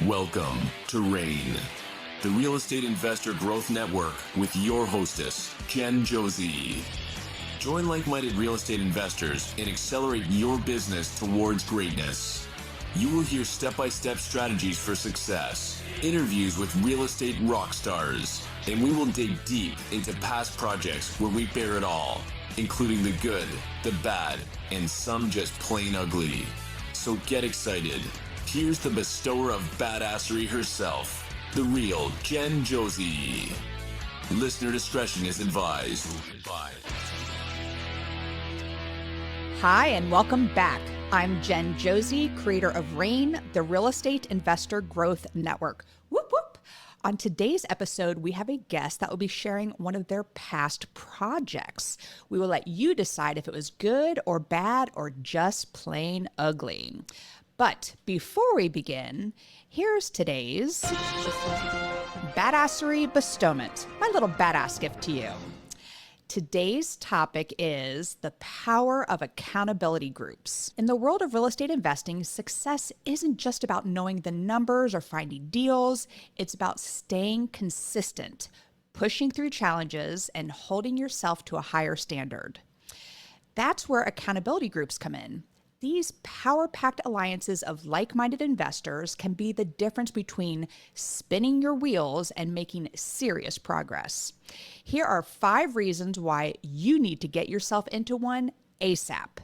Welcome to RAIN, the Real Estate Investor Growth Network with your hostess, Jen Josey. Join like-minded real estate investors and accelerate your business towards greatness. You will hear step-by-step strategies for success, interviews with real estate rock stars, and we will dig deep into past projects where we bear it all, including the good, the bad, and some just plain ugly. So get excited. Here's the bestower of Badassery herself, the real Jen Josey. Listener discretion is advised. Hi, and welcome back. I'm Jen Josey, creator of RAIN, the Real Estate Investor Growth Network. Whoop, whoop. On today's episode, we have a guest that will be sharing one of their past projects. We will let you decide if it was good or bad or just plain ugly. But before we begin, here's today's Badassery Bestowment, my little badass gift to you. Today's topic is the power of accountability groups. In the world of real estate investing, success isn't just about knowing the numbers or finding deals. It's about staying consistent, pushing through challenges, and holding yourself to a higher standard. That's where accountability groups come in. These power-packed alliances of like-minded investors can be the difference between spinning your wheels and making serious progress. Here are 5 reasons why you need to get yourself into one ASAP.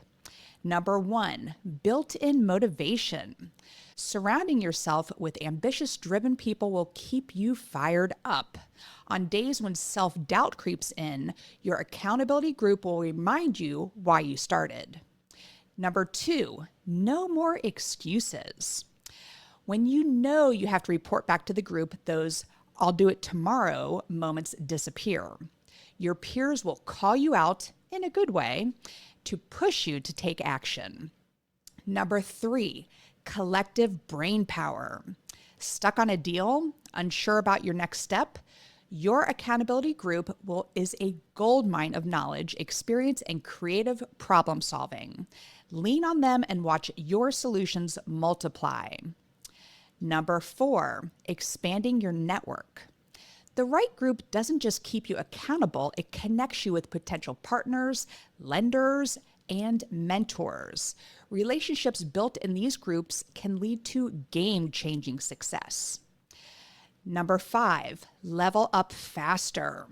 Number 1, built-in motivation. Surrounding yourself with ambitious, driven people will keep you fired up. On days when self-doubt creeps in, your accountability group will remind you why you started. Number 2, no more excuses. When you know you have to report back to the group, those "I'll do it tomorrow" moments disappear. Your peers will call you out, in a good way, to push you to take action. Number 3, collective brain power. Stuck on a deal? Unsure about your next step? Your accountability group is a goldmine of knowledge, experience, and creative problem solving. Lean on them and watch your solutions multiply. Number 4, expanding your network. The right group doesn't just keep you accountable, it connects you with potential partners, lenders, and mentors. Relationships built in these groups can lead to game-changing success. Number 5, level up faster.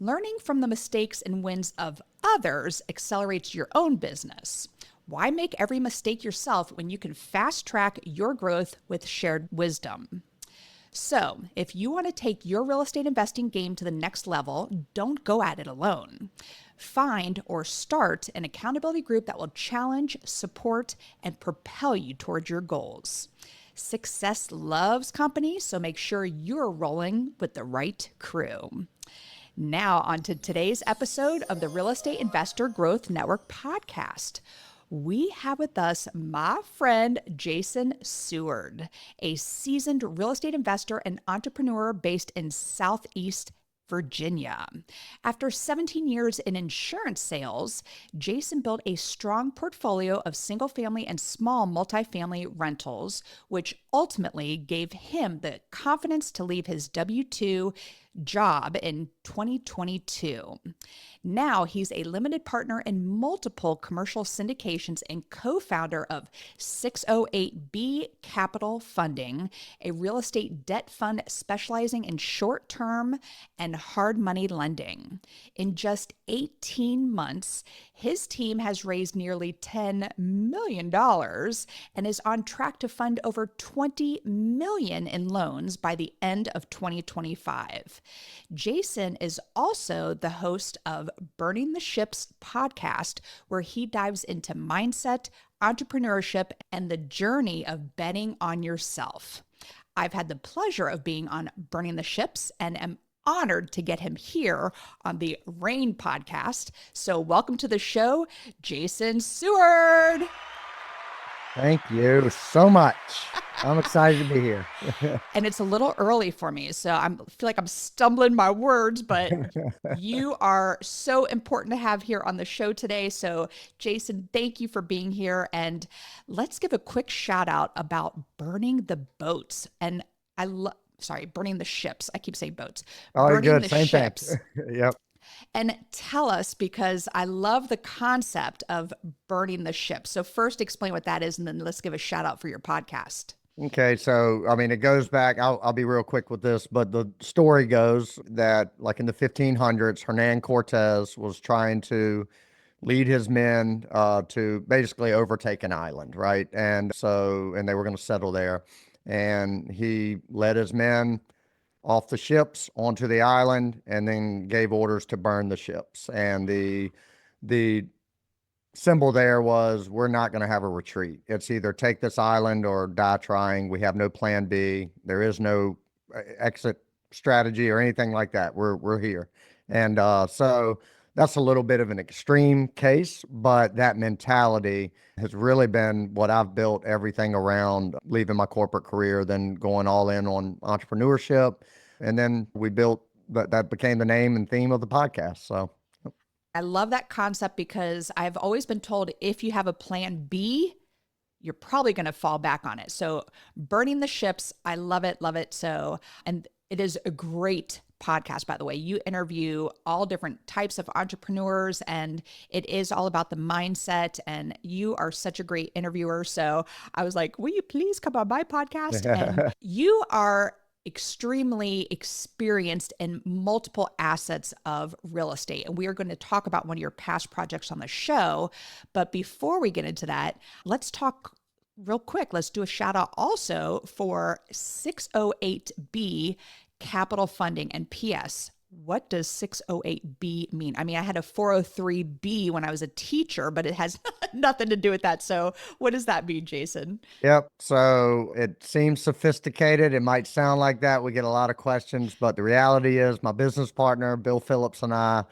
Learning from the mistakes and wins of others accelerates your own business. Why make every mistake yourself when you can fast track your growth with shared wisdom? So, if you want to take your real estate investing game to the next level, don't go at it alone. Find or start an accountability group that will challenge, support, and propel you towards your goals. Success loves company, so make sure you're rolling with the right crew. Now, on to today's episode of the Real Estate Investor Growth Network podcast. We have with us my friend Jason Seward, a seasoned real estate investor and entrepreneur based in Southeast Virginia. After 17 years in insurance sales, Jason built a strong portfolio of single-family and small multifamily rentals, which ultimately gave him the confidence to leave his W-2 job in 2022. Now he's a limited partner in multiple commercial syndications and co-founder of 608B Capital Funding, a real estate debt fund specializing in short-term and hard money lending. In just 18 months, his team has raised nearly $10 million and is on track to fund over $20 million in loans by the end of 2025. Jason is also the host of Burning the Ships podcast, where he dives into mindset, entrepreneurship, and the journey of betting on yourself. I've had the pleasure of being on Burning the Ships and am honored to get him here on the RAIN podcast. So welcome to the show, Jason Seward. Thank you so much. I'm excited to be here. And it's a little early for me, so I feel like I'm stumbling my words, but you are so important to have here on the show today. So, Jason, thank you for being here. And let's give a quick shout out about burning the boats. And I love, sorry, burning the ships. I keep saying boats, Oh, you're burning good. the Same thing. ships. Yep. And tell us, because I love the concept of burning the ship. So, first, explain what that is, and then let's give a shout out for your podcast. Okay, so I mean, it goes back. I'll be real quick with this, but the story goes that, like in the 1500s, Hernan Cortez was trying to lead his men to basically overtake an island, right? And they were going to settle there, and he led his men off the ships onto the island, and then gave orders to burn the ships. And the symbol there was, we're not going to have a retreat. It's either take this island or die trying. We have no plan B. There is no exit strategy or anything like that. We're here. And so that's a little bit of an extreme case, but that mentality has really been what I've built everything around, leaving my corporate career, then going all in on entrepreneurship. And then we built that became the name and theme of the podcast. So I love that concept because I've always been told if you have a plan B, you're probably going to fall back on it. So, burning the ships, I love it, love it. So, and it is a great podcast, by the way. You interview all different types of entrepreneurs, and it is all about the mindset. And you are such a great interviewer. So, I was like, will you please come on my podcast? And you are extremely experienced in multiple assets of real estate. And we are going to talk about one of your past projects on the show. But before we get into that, let's talk real quick. Let's do a shout out also for 608B capital funding. And PS, what does 608B mean? I mean, I had a 403B when I was a teacher, but it has nothing to do with that. So what does that mean, Jason? Yep. So it seems sophisticated. It might sound like that. We get a lot of questions, but the reality is, my business partner, Bill Phillips, and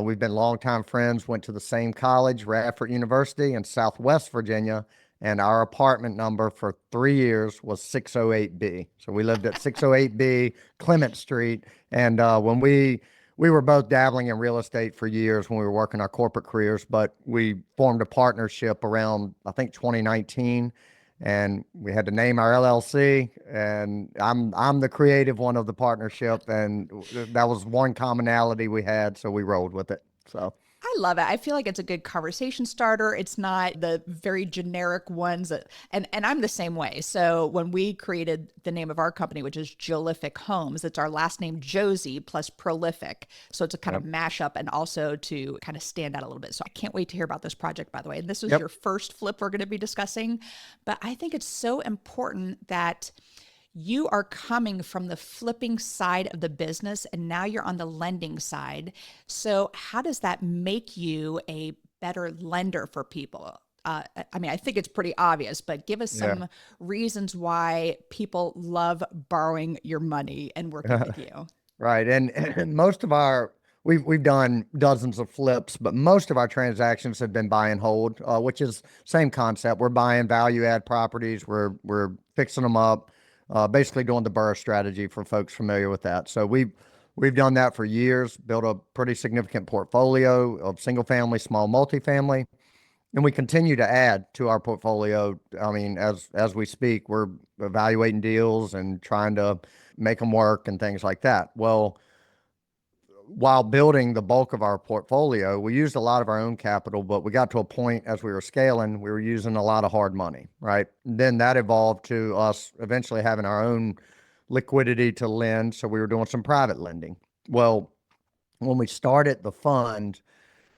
we've been longtime friends, went to the same college, Radford University in Southwest Virginia. And our apartment number for 3 years was 608B. So we lived at 608B Clement Street. And when we were both dabbling in real estate for years when we were working our corporate careers, but we formed a partnership around, I think, 2019, and we had to name our LLC. And I'm the creative one of the partnership, and that was one commonality we had, so we rolled with it. So. I love it. I feel like it's a good conversation starter. It's not the very generic ones and I'm the same way. So when we created the name of our company, which is Jolific Homes, it's our last name Josey plus prolific. So it's a kind of mashup and also to kind of stand out a little bit. So I can't wait to hear about this project, by the way. And this is your first flip we're going to be discussing. But I think it's so important that you are coming from the flipping side of the business and now you're on the lending side. So how does that make you a better lender for people? I mean, I think it's pretty obvious, but give us some reasons why people love borrowing your money and working with you. Right. And most of we've done dozens of flips, but most of our transactions have been buy and hold, which is same concept. We're buying value add properties. We're fixing them up. Basically doing the BRRRR strategy for folks familiar with that. So we've done that for years, built a pretty significant portfolio of single family, small multifamily, and we continue to add to our portfolio. I mean, as we speak, we're evaluating deals and trying to make them work and things like that. Well, while building the bulk of our portfolio, we used a lot of our own capital, but we got to a point as we were scaling, we were using a lot of hard money, right? Then that evolved to us eventually having our own liquidity to lend. So we were doing some private lending. Well, when we started the fund,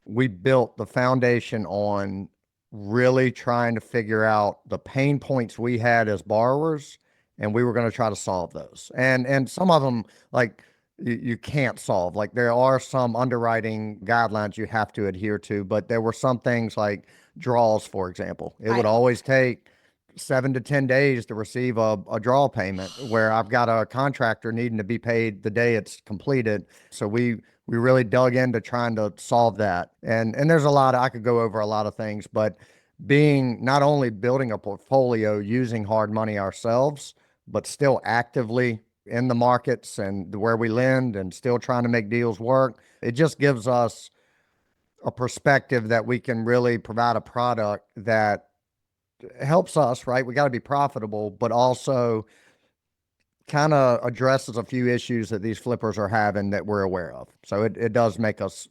we built the foundation on really trying to figure out the pain points we had as borrowers, and we were going to try to solve those. And some of them, like, you can't solve. Like, there are some underwriting guidelines you have to adhere to, but there were some things like draws, for example. It would always take 7 to 10 days to receive a draw payment, where I've got a contractor needing to be paid the day it's completed. So we really dug into trying to solve that. And there's a lot, I could go over a lot of things, but being not only building a portfolio using hard money ourselves, but still actively in the markets and where we lend and still trying to make deals work. It just gives us a perspective that we can really provide a product that helps us, right? We got to be profitable, but also kind of addresses a few issues that these flippers are having that we're aware of. So it does make us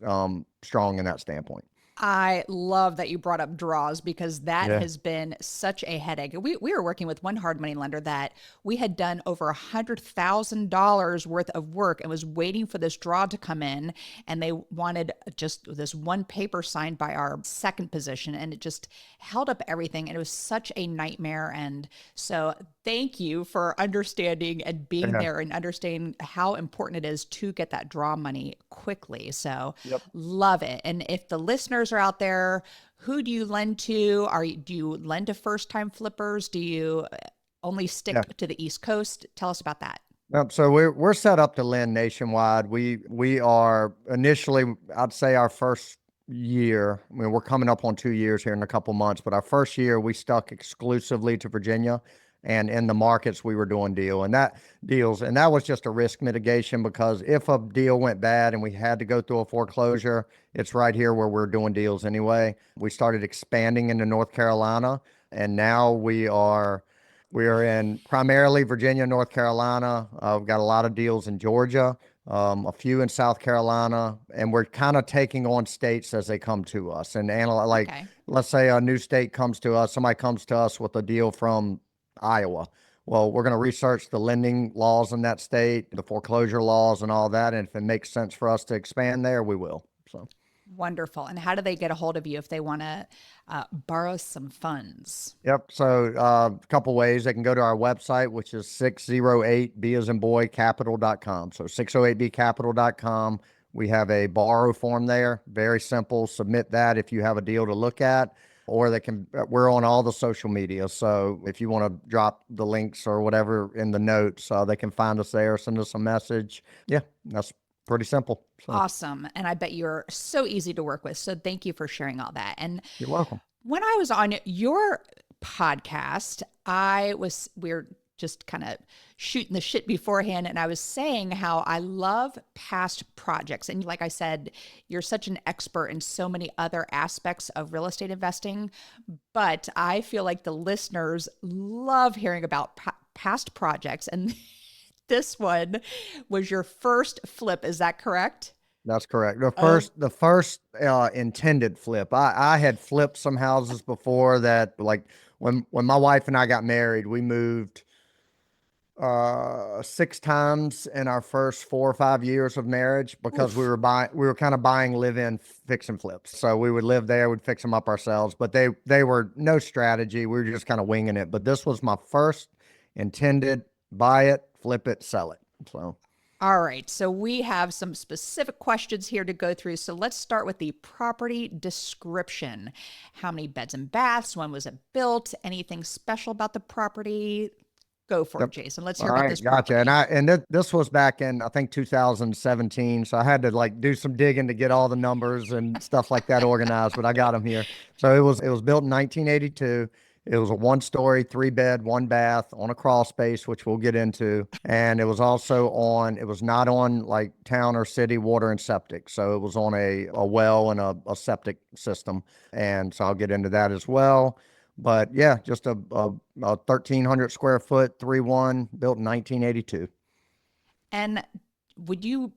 strong in that standpoint. I love that you brought up draws because that Yeah. has been such a headache. We were working with one hard money lender that we had done over $100,000 worth of work and was waiting for this draw to come in. And they wanted just this one paper signed by our second position, and it just held up everything. And it was such a nightmare. And so thank you for understanding and being Yeah. there and understanding how important it is to get that draw money quickly. So Yep. love it. And if the listeners are out there, who do you lend to? Do you lend to first time flippers? Do you only stick Yeah. to the East Coast? Tell us about that. So we're set up to lend nationwide. We are initially, I'd say our first year, I mean, we're coming up on 2 years here in a couple months, but our first year we stuck exclusively to Virginia, and in the markets we were doing deals, and that was just a risk mitigation because if a deal went bad and we had to go through a foreclosure, it's right here where we're doing deals anyway. We started expanding into North Carolina, and now we are in primarily Virginia, North Carolina. We've got a lot of deals in Georgia, a few in South Carolina, and we're kind of taking on states as they come to us. And like, Okay. let's say a new state comes to us, somebody comes to us with a deal from Iowa. Well, we're going to research the lending laws in that state, the foreclosure laws, and all that. And if it makes sense for us to expand there, we will. So. Wonderful. And how do they get a hold of you if they want to borrow some funds? Yep. So a couple ways. They can go to our website, which is 608B as in boy capital.com. So 608bcapital.com. We have a borrow form there. Very simple. Submit that if you have a deal to look at, or we're on all the social media. So if you want to drop the links or whatever in the notes, they can find us there, send us a message. Yeah, that's pretty simple. So, Awesome. And I bet you're so easy to work with. So thank you for sharing all that. And you're welcome. when I was on your podcast, we were just kind of shooting the shit beforehand. And I was saying how I love past projects. And like I said, you're such an expert in so many other aspects of real estate investing. But I feel like the listeners love hearing about past projects. And this one was your first flip. Is that correct? That's correct. The first intended flip. I had flipped some houses before that. Like when my wife and I got married, we moved 6 times in our first 4 or 5 years of marriage because we were kind of buying live-in fix and flips. So we would live there, we'd fix them up ourselves, but they were no strategy. We were just kind of winging it. But this was my first intended buy it, flip it, sell it. So. All right. So we have some specific questions here to go through. So let's start with the property description. How many beds and baths? When was it built? Anything special about the property? Go for it, Jason. Let's hear about this property. Gotcha. And this was back in, I think, 2017. So I had to like do some digging to get all the numbers and stuff like that organized, but I got them here. So it was built in 1982. It was a 1-story, 3-bed, 1-bath on a crawl space, which we'll get into. And it was it was not on like town or city water and septic. So it was on a well and a septic system. And so I'll get into that as well. But yeah, just a 1,300 square foot, 3-1, built in 1982. And would you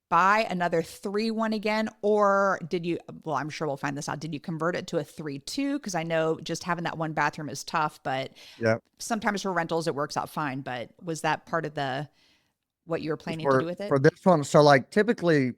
buy another 3-1 again, or did you, well, I'm sure we'll find this out, did you convert it to a 3-2? Because I know just having that one bathroom is tough, but sometimes for rentals it works out fine. But was that part of what you were planning to do with it? For this one, so like typically,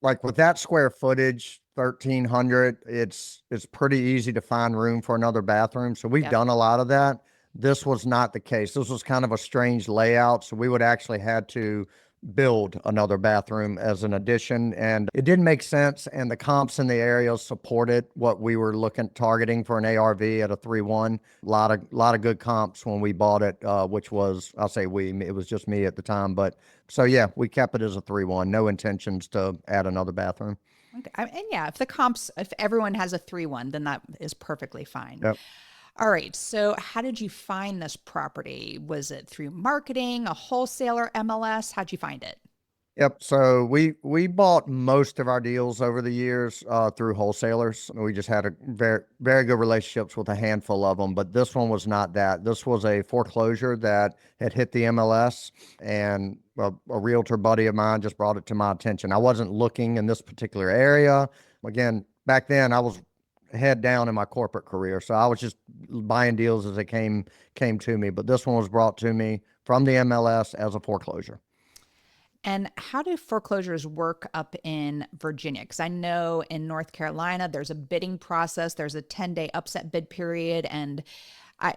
like with that square footage, 1,300, it's pretty easy to find room for another bathroom. So we've done a lot of that. This was not the case. This was kind of a strange layout. So we would actually had to build another bathroom as an addition, and it didn't make sense. And the comps in the area supported what we were targeting for an ARV at a 3-1. A lot of good comps when we bought it, which was, I'll say it was just me at the time. But so yeah, we kept it as a 3-1. No intentions to add another bathroom. Okay. And yeah, if everyone has a 3-1, then that is perfectly fine. Yep. All right. So how did you find this property? Was it through marketing, a wholesaler, MLS? How'd you find it? Yep. So we bought most of our deals over the years through wholesalers. We just had a very good relationships with a handful of them, but this one was not that. This was a foreclosure that had hit the MLS, and a realtor buddy of mine just brought it to my attention. I wasn't looking in this particular area. Again, back then I was head down in my corporate career, so I was just buying deals as they came to me. But this one was brought to me from the MLS as a foreclosure. And how do foreclosures work up in Virginia? Because I know in North Carolina, there's a bidding process, there's a 10-day upset bid period, and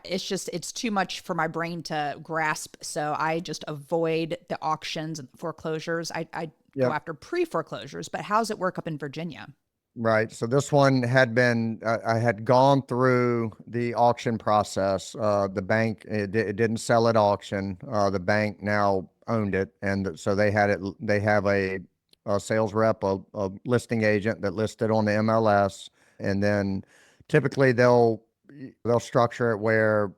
it's too much for my brain to grasp. So I just avoid the auctions and foreclosures. I go Yep. after pre-foreclosures, but how's it work up in Virginia? Right. So this one had been, I had gone through the auction process. The bank, it didn't sell at auction. The bank now owned it. And so they had it, they have a sales rep, a listing agent that listed on the MLS. And then typically they'll structure it where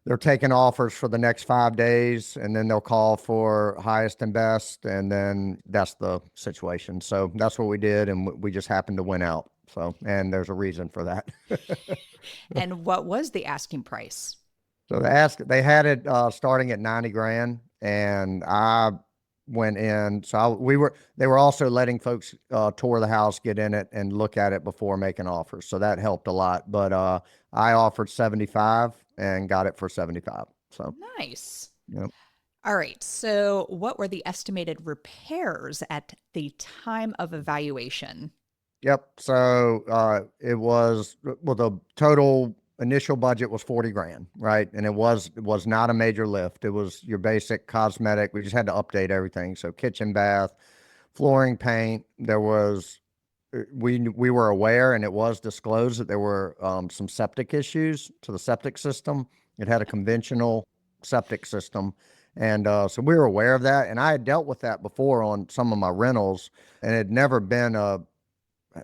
they're taking offers for the next 5 days, and then they'll call for highest and best, and then that's the situation. So that's what we did, and we just happened to win out. So, and there's a reason for that. And what was the asking price? So they had it starting at 90 grand, and I went in. They were also letting folks tour the house, get in it, and look at it before making offers. So that helped a lot. But I offered 75 and got it for 75. So, Nice. yep. All right. So what were the estimated repairs at the time of evaluation? Yep. So it was, well, the total initial budget was 40 grand, right? And it was not a major lift. It was your basic cosmetic. We just had to update everything. So kitchen, bath, flooring, paint. There was we were aware, and it was disclosed that there were some septic issues to the septic system. It had a conventional septic system. And so we were aware of that. And I had dealt with that before on some of my rentals, and it had never been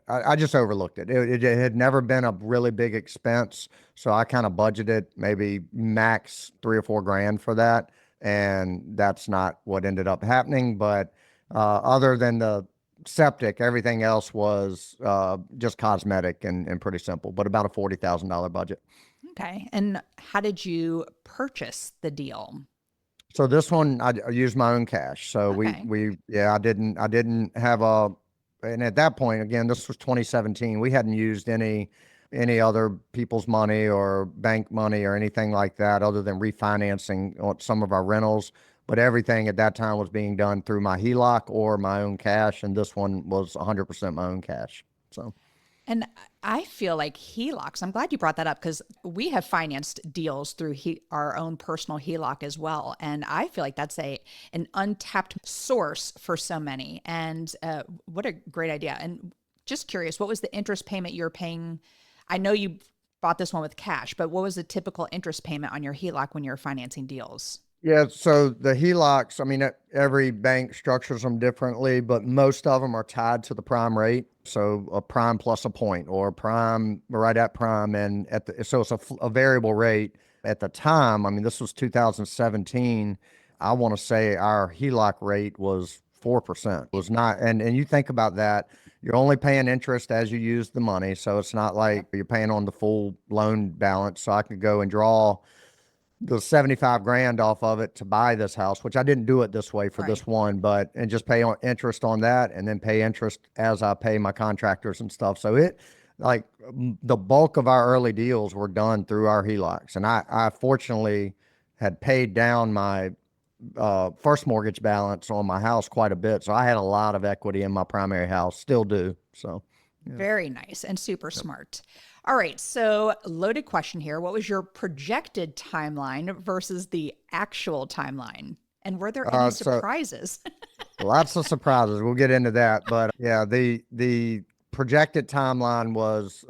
I just overlooked it. It had never been a really big expense. So I kind of budgeted maybe max 3 or 4 grand for that. And that's not what ended up happening. But other than the septic, everything else was just cosmetic and pretty simple, but about a $40,000 budget. Okay. And how did you purchase the deal? So this one, I used my own cash. So Okay. yeah, I didn't have and at that point, again, this was 2017. We hadn't used any other people's money or bank money or anything like that, other than refinancing on some of our rentals. But everything at that time was being done through my HELOC or my own cash, and this one was 100% my own cash. So, And I feel like HELOCs, I'm glad you brought that up because we have financed deals through our own personal HELOC as well. And I feel like that's an untapped source for so many. And what a great idea. And just curious, what was the interest payment you're paying? I know you bought this one with cash, but what was the typical interest payment on your HELOC when you're financing deals? yeah, so the HELOCs, I mean, every bank structures them differently, but most of them are tied to the prime rate. So a prime plus a point, or prime right at prime. And so it's a variable rate at the time. I mean, this was 2017. I want to say our HELOC rate was 4%. It was not, and you think about that, you're only paying interest as you use the money. So it's not like you're paying on the full loan balance. So I could go and draw the 75 grand off of it to buy this house, which I didn't do it this way for Right. this one, and just pay on interest on that, and then pay interest as I pay my contractors and stuff. So the bulk of our early deals were done through our HELOCs. And I fortunately had paid down my first mortgage balance on my house quite a bit. So I had a lot of equity in my primary house, still do. So, yeah. Very nice and super smart. All right. So, loaded question here. What was your projected timeline versus the actual timeline? And were there any So surprises? lots of surprises. We'll get into that, but yeah, the projected timeline was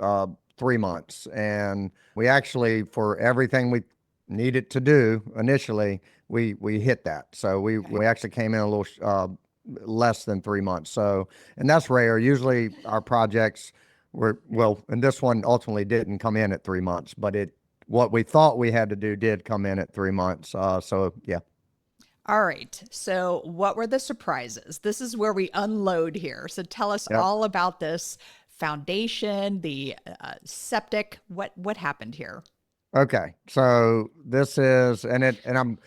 3 months, and we actually, for everything we needed to do initially, we hit that. So we Okay. we actually came in a little less than 3 months. So, and that's rare. Usually our projects were, well, and this one ultimately didn't come in at 3 months, but what we thought we had to do did come in at 3 months. So yeah. All right. So, what were the surprises? This is where we unload here. So, tell us Yep. all about this foundation, the septic. What happened here? Okay. So this is, and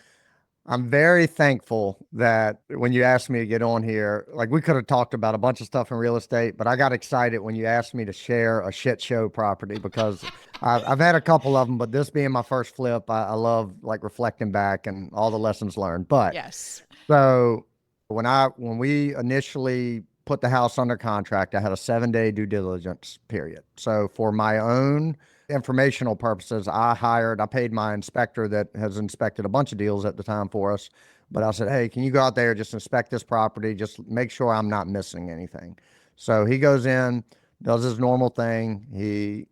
I'm very thankful that when you asked me to get on here, like we could have talked about a bunch of stuff in real estate, but I got excited when you asked me to share a shit show property because I've had a couple of them, but this being my first flip, I love like reflecting back and all the lessons learned. But Yes. so when we initially put the house under contract, I had a 7-day due diligence period. So for my own informational purposes, I paid my inspector that has inspected a bunch of deals at the time for us. But I said, hey, can you go out there, just inspect this property, just make sure I'm not missing anything. So he goes in, does his normal thing. He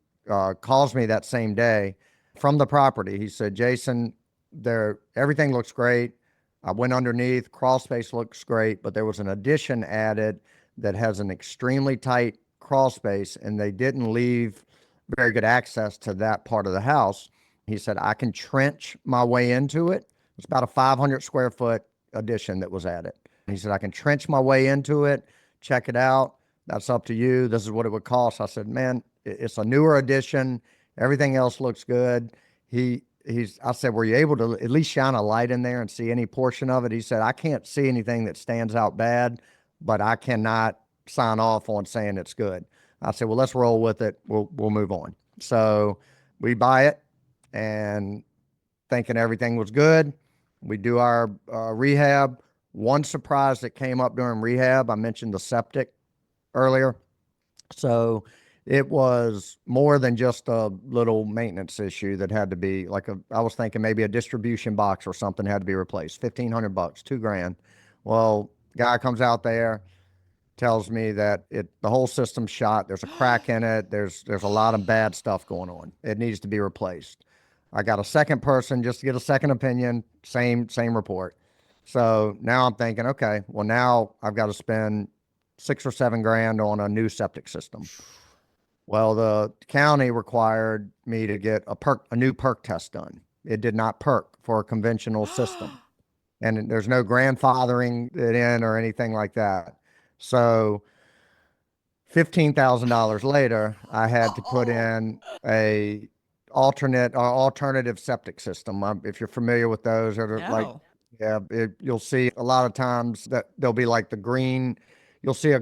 calls me that same day from the property. He said, Jason, everything looks great. I went underneath, crawl space looks great, but there was an addition added that has an extremely tight crawl space, and they didn't leave very good access to that part of the house. He said, I can trench my way into it. It's about a 500 square foot addition that was added. He said, I can trench my way into it, check it out. That's up to you. This is what it would cost. I said, man, it's a newer addition. Everything else looks good. I said, were you able to at least shine a light in there and see any portion of it? He said, I can't see anything that stands out bad, but I cannot sign off on saying it's good. I said, well, let's roll with it. We'll move on. So we buy it and thinking everything was good. We do our rehab. One surprise that came up during rehab, I mentioned the septic earlier. So it was more than just a little maintenance issue that had to be I was thinking maybe a distribution box or something had to be replaced. $1,500, $2,000. Well, guy comes out there, tells me that the whole system's shot. There's a crack in it. There's a lot of bad stuff going on. It needs to be replaced. I got a second person just to get a second opinion. Same report. So now I'm thinking, okay, well now I've got to spend $6 or $7 on a new septic system. Well, the county required me to get a new perk test done. It did not perk for a conventional system, and there's no grandfathering it in or anything like that. So $15,000 later, I had to put in a alternative septic system. If you're familiar with those, or like, No. yeah, you'll see a lot of times that there'll be like you'll see a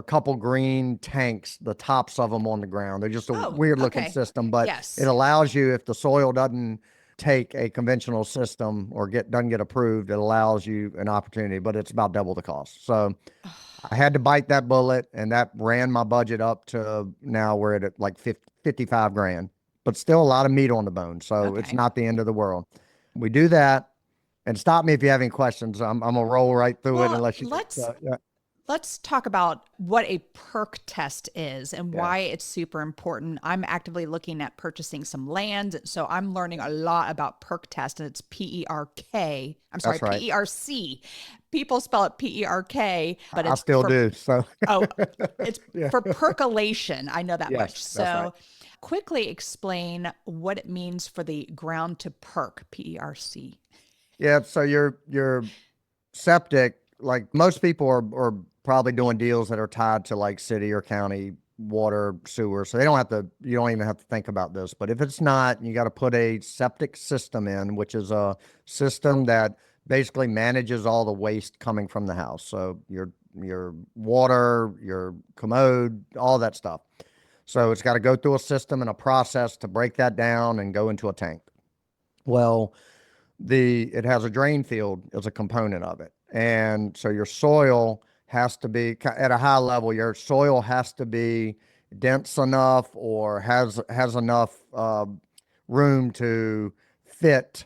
couple green tanks, the tops of them on the ground. They're just a Oh, weird looking okay. system, but it Yes. allows you, if the soil doesn't take a conventional system or doesn't get approved, it allows you an opportunity, but it's about double the cost. So I had to bite that bullet, and that ran my budget up to now we're at like 55 grand, but still a lot of meat on the bone. So it's Okay. not the end of the world. We do that, and stop me if you have any questions. I'm gonna roll right through it Well, unless you. Yeah, let's talk about what a perk test is and yeah, why it's super important. I'm actively looking at purchasing some land, so I'm learning a lot about perk test, and it's PERK. I'm sorry, that's right. PERC. People spell it PERK, but I it's still for do. So oh, it's yeah, for percolation. I know that much. yes, that's right. So quickly explain what it means for the ground to perk, PERC. Yeah. So your septic, like most people are probably doing deals that are tied to like city or county water sewer. So you don't even have to think about this. But if it's not, you got to put a septic system in, which is a system that basically manages all the waste coming from the house. So your water, your commode, all that stuff. So it's got to go through a system and a process to break that down and go into a tank. Well, it has a drain field as a component of it. And so your soil has to be at a high level. Your soil has to be dense enough or has enough room to fit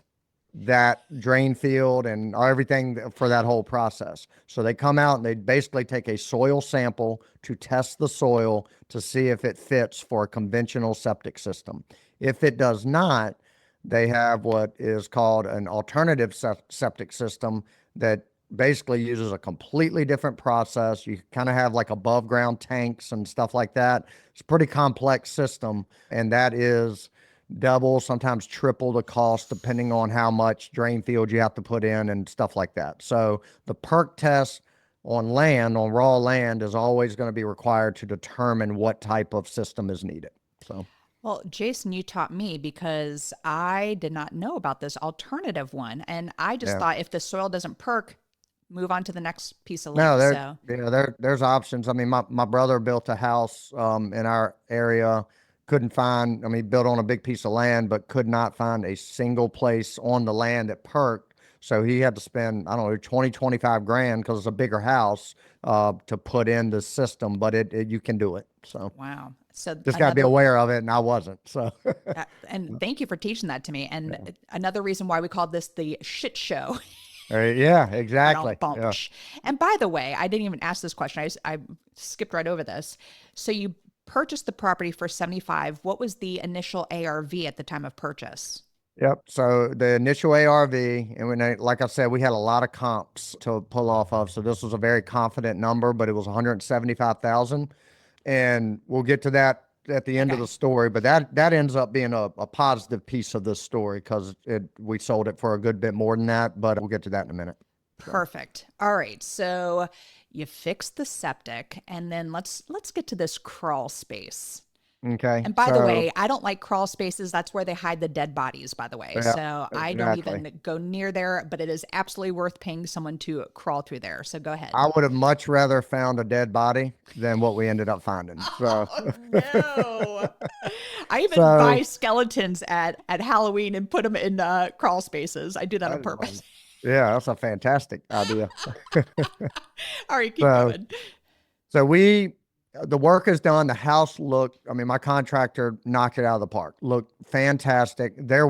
that drain field and everything for that whole process. So they come out and they basically take a soil sample to test the soil to see if it fits for a conventional septic system. If it does not, they have what is called an alternative septic system that basically uses a completely different process. You kind of have like above ground tanks and stuff like that. It's a pretty complex system, and that is double, sometimes triple the cost depending on how much drain field you have to put in and stuff like that. So the perk test on land, on raw land, is always going to be required to determine what type of system is needed. So. Well, Jason, you taught me because I did not know about this alternative one. And I just Yeah. thought if the soil doesn't perk, move on to the next piece of No, land. So, there's options. I mean, my brother built a house in our area, couldn't find, I mean, built on a big piece of land, but could not find a single place on the land that perked. So he had to spend, I don't know, 25 grand because it's a bigger house to put in the system, but you can do it. So wow. So just got to be another, aware of it, and I wasn't. So and thank you for teaching that to me. And another reason why we called this the shit show. yeah, exactly. Yeah. And by the way, I didn't even ask this question. I skipped right over this. So you purchased the property for 75. What was the initial ARV at the time of purchase? Yep. So the initial ARV, and like I said, we had a lot of comps to pull off of. So this was a very confident number, but it was 175,000. And we'll get to that at the end of the story. But that ends up being a positive piece of this story because we sold it for a good bit more than that. But we'll get to that in a minute. Perfect. All right. So you fixed the septic, and then let's get to this crawl space. Okay. And by the way, I don't like crawl spaces. That's where they hide the dead bodies, by the way. Yeah, So I don't even go near there, but it is absolutely worth paying someone to crawl through there. So go ahead. I would have much rather found a dead body than what we ended up finding. So. Oh, no. I even buy skeletons at Halloween and put them in crawl spaces. I do that on purpose. Yeah, that's a fantastic idea. All right, keep going. So the work is done. The house I mean, my contractor knocked it out of the park. Looked fantastic. The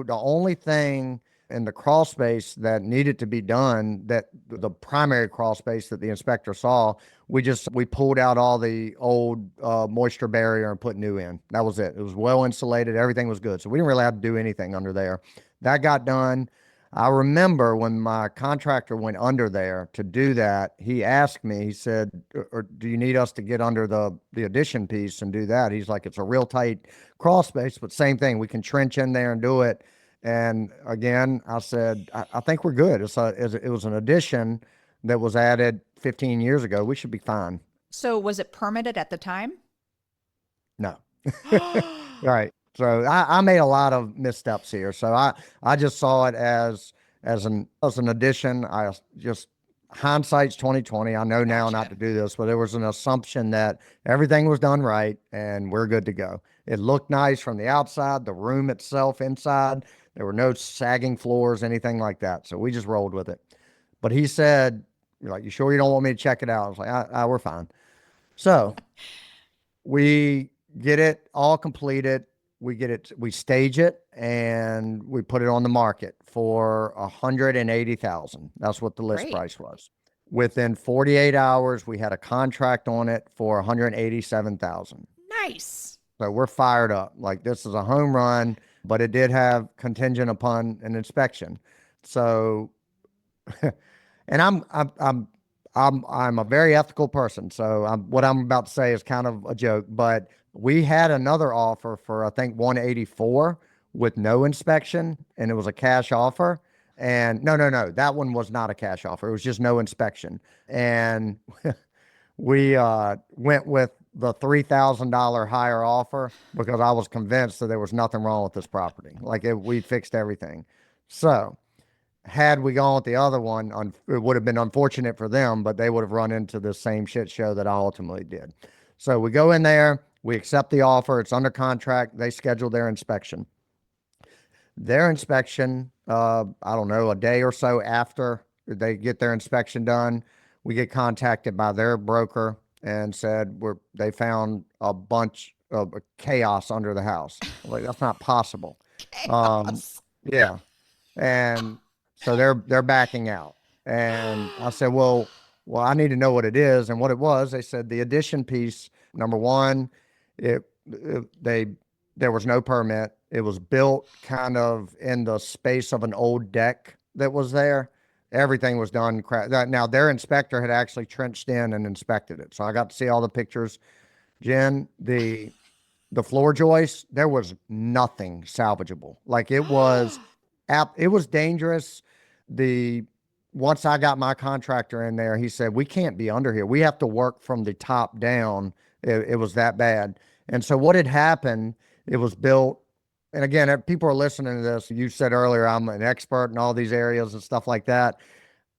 only thing in the crawl space that needed to be done, that the primary crawl space that the inspector saw, we pulled out all the old moisture barrier and put new in. That was it. It was well insulated. Everything was good. So we didn't really have to do anything under there. That got done. I remember when my contractor went under there to do that, he asked me, he said, or do you need us to get under the addition piece and do that? He's like, it's a real tight crawl space, but same thing. We can trench in there and do it. And again, I said, I think we're good. It was an addition that was added 15 years ago. We should be fine. So was it permitted at the time? No. Right. So I made a lot of missteps here. So I just saw it as an addition. Hindsight's 2020. I know now not to do this, but there was an assumption that everything was done right and we're good to go. It looked nice from the outside, the room itself inside. There were no sagging floors, anything like that. So we just rolled with it. But he said, "You're like, you sure you don't want me to check it out?" I was like, we're fine. So we get it all completed. We stage it, and we put it on the market for $180,000. That's what the list price was. Within 48 hours, we had a contract on it for $187,000. Nice. So we're fired up. Like, this is a home run, but it did have contingent upon an inspection. So, and I'm a very ethical person. So what I'm about to say is kind of a joke, but we had another offer for, I think, 184 with no inspection, and it was a cash offer. And no, that one was not a cash offer. It was just no inspection. And we went with the $3,000 higher offer because I was convinced that there was nothing wrong with this property. Like, we fixed everything. So had we gone with the other one, it would have been unfortunate for them, but they would have run into the same shit show that I ultimately did. So we go in there, we accept the offer, it's under contract, they schedule their inspection. Their inspection, I don't know, a day or so after they get their inspection done, we get contacted by their broker and said they found a bunch of chaos under the house. Like, that's not possible. Yeah. And so they're backing out. And I said, well, I need to know what it is. And what it was, they said the addition piece, number one, there was no permit. It was built kind of in the space of an old deck that was there. Everything was done. Now their inspector had actually trenched in and inspected it. So I got to see all the pictures. Jen, the floor joist, there was nothing salvageable. Like it was dangerous. The Once I got my contractor in there, he said, we can't be under here. We have to work from the top down. It was that bad. And so what had happened, it was built. And again, if people are listening to this, you said earlier, I'm an expert in all these areas and stuff like that.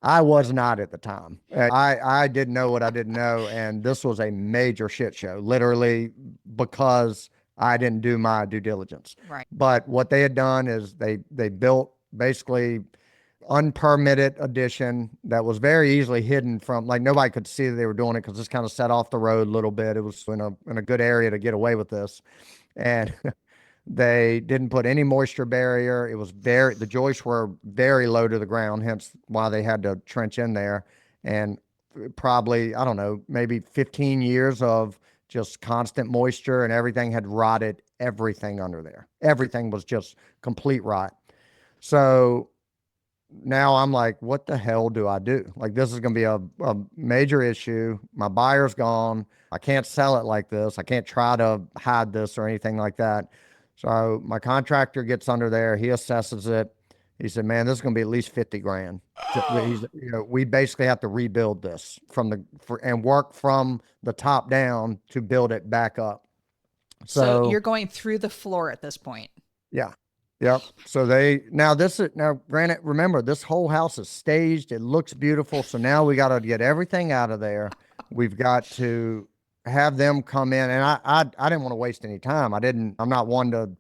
I was not at the time. I didn't know what I didn't know. And this was a major shit show, literally, because I didn't do my due diligence. Right. But what they had done is they built basically unpermitted addition that was very easily hidden from, like, nobody could see that they were doing it because it's kind of set off the road a little bit. It was in a good area to get away with this. And they didn't put any moisture barrier. It was the joists were very low to the ground, hence why they had to trench in there. And probably, I don't know, maybe 15 years of just constant moisture, and everything had rotted everything under there. Everything was just complete rot. So now I'm like, what the hell do I do? Like, this is going to be a major issue. My buyer's gone. I can't sell it like this. I can't try to hide this or anything like that. So my contractor gets under there. He assesses it. He said, man, this is going to be at least 50 grand. We basically have to rebuild this and work from the top down to build it back up. So you're going through the floor at this point. Yeah. Yep. So now granted, remember, this whole house is staged. It looks beautiful. So now we got to get everything out of there. We've got to have them come in, and I didn't want to waste any time. I'm not one to